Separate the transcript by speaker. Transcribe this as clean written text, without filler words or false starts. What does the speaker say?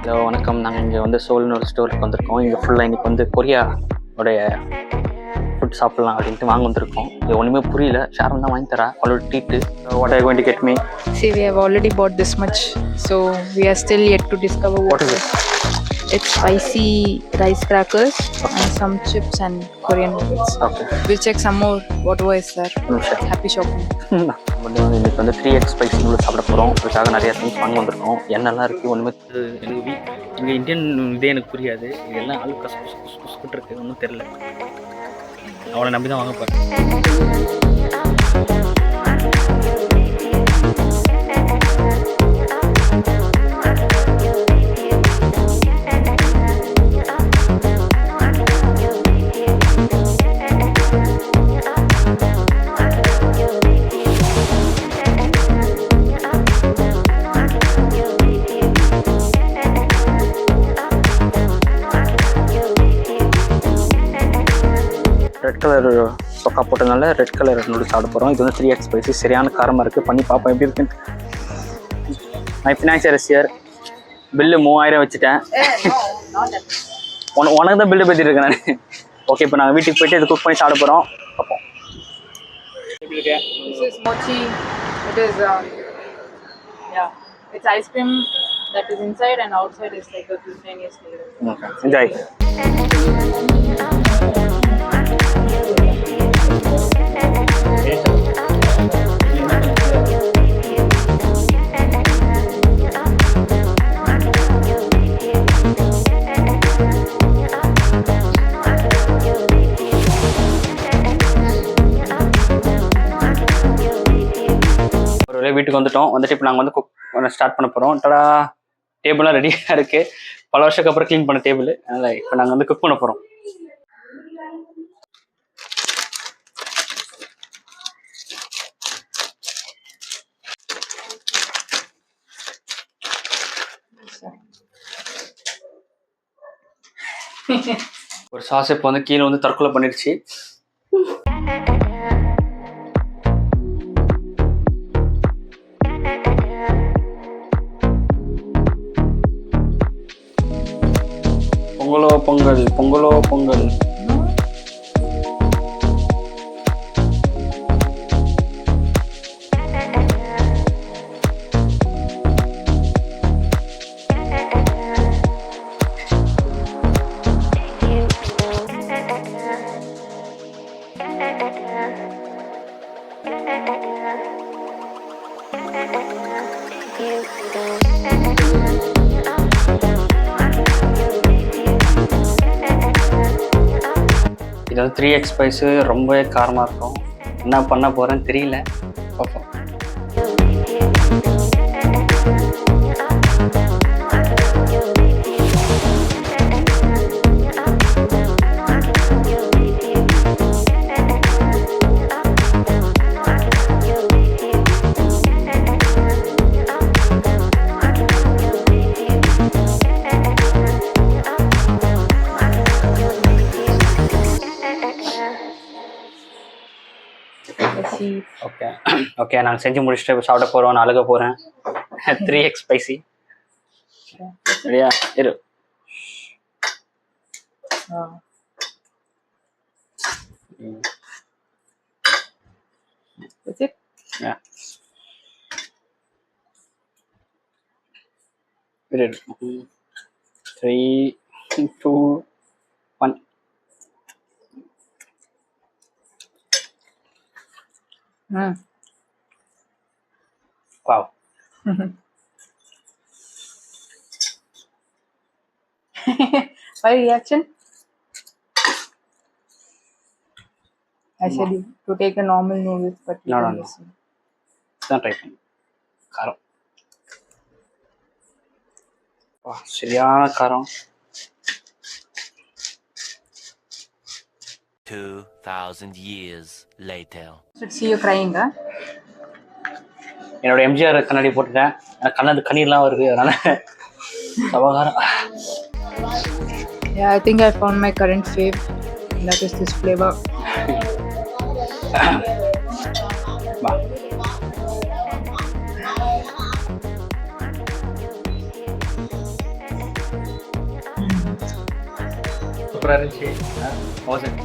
Speaker 1: Hello வணக்கம். நாங்கள் இங்கே வந்து சோல்னு ஒரு ஸ்டோருக்கு வந்திருக்கோம். இங்கே ஃபுல்லாக இன்றைக்கி வந்து கொரியா உடைய ஃபுட் சாப்பிட்லாம் அப்படின்ட்டு வாங்க வந்திருக்கோம். இது ஒன்றுமே புரியல. ஷேர் தான் வாங்கி தரா அவளோட treat. What I going to get me?
Speaker 2: See, we have already bought this much, so we are still yet to discover
Speaker 1: What is it?
Speaker 2: It's spicy rice crackers and some chips and Korean noodles.
Speaker 1: Okay,
Speaker 2: We'll check some more whatever is there. Happy shopping.
Speaker 1: இன்னைக்கு வந்து 3x spicy noodles சாப்பிட போகிறோம். அதுக்காக நிறைய things வாங்க வந்திருக்கோம். என்னெல்லாம் இருக்குது ஒன்றுமே எனக்கு இங்கே இந்தியன் இதே எனக்கு புரியாது. இதெல்லாம் ஆளு கசு குசு குசு குசுக்கிட்டு இருக்குது. ஒன்றும் தெரில. அவனை நம்பி தான் வாங்க போகிறேன். ரெட் கலர் சொக்கா போட்டதுனால ரெட் கலர் நூடுல்ஸ் சாப்பிட போகிறோம். இது வந்து 3x ஸ்பைசி. சரியான காரமாக இருக்குது. பண்ணி பார்ப்போம் எப்படி இருக்குன்னு. மை ஃபினான்ஷியல் இயர் பில்லு 3000 வச்சுட்டேன். உனக்கு தான் பில்லு பற்றிட்டு இருக்கேன் நான். ஓகே, இப்போ நாங்கள் வீட்டுக்கு போயிட்டு இது குக் பண்ணி சாப்பிட போகிறோம். பார்ப்போம்.
Speaker 2: This is mochi. It is it's ice cream that is inside and outside is like a glutinous layer.
Speaker 1: Okay, enjoy. ஒரு வீட்டுக்கு வந்துட்டோம். வந்துட்டு இப்போ நாங்கள் வந்து குக் பண்ண ஸ்டார்ட் பண்ண போகிறோம். டடா, டேபிள்லாம் ரெடியாக இருக்குது. பல வருஷத்துக்கு அப்புறம் க்ளீன் பண்ண டேபிள். அதனால் இப்போ நாங்கள் வந்து குக் பண்ண போகிறோம். ஒரு சாஸ் இப்போ வந்து கீழே வந்து தற்கொலை பண்ணிடுச்சு. பொங்கலோ பொங்கல், பொங்கலோ பொங்கல். இது வந்து 3x ஸ்பைஸு. ரொம்பவே காரமாக இருக்கும். என்ன பண்ண போகிறேன்னு தெரியல. பார்ப்போம். ஓகே ஓகே, நாங்கள் செஞ்சு முடிச்சுட்டு இப்போ சாப்பிட போகிறோம். நான் அழுக போகிறேன். 3x spicy. சரியா இரு.
Speaker 2: That's it?
Speaker 1: Yeah. இரு. 3, 2, 1. Wow.
Speaker 2: Why reaction? I said you to take a normal noodles, but
Speaker 1: No. தான் ட்ரை பண்ணு. காரம். வா, சரியான காரம்.
Speaker 3: 2000 years later.
Speaker 2: Should see you crying, huh?
Speaker 1: என்னோட எம்ஜிஆர் கண்ணாடி போட்டுட்டேன். எனக்கு கண்ணாடி கண்ணீர்லாம் வருது. அதனால சவகாரம்.
Speaker 2: Yeah, I think I found my current fave. That is this flavor.
Speaker 1: வா. சூப்பராக இருந்துச்சு. வாசன்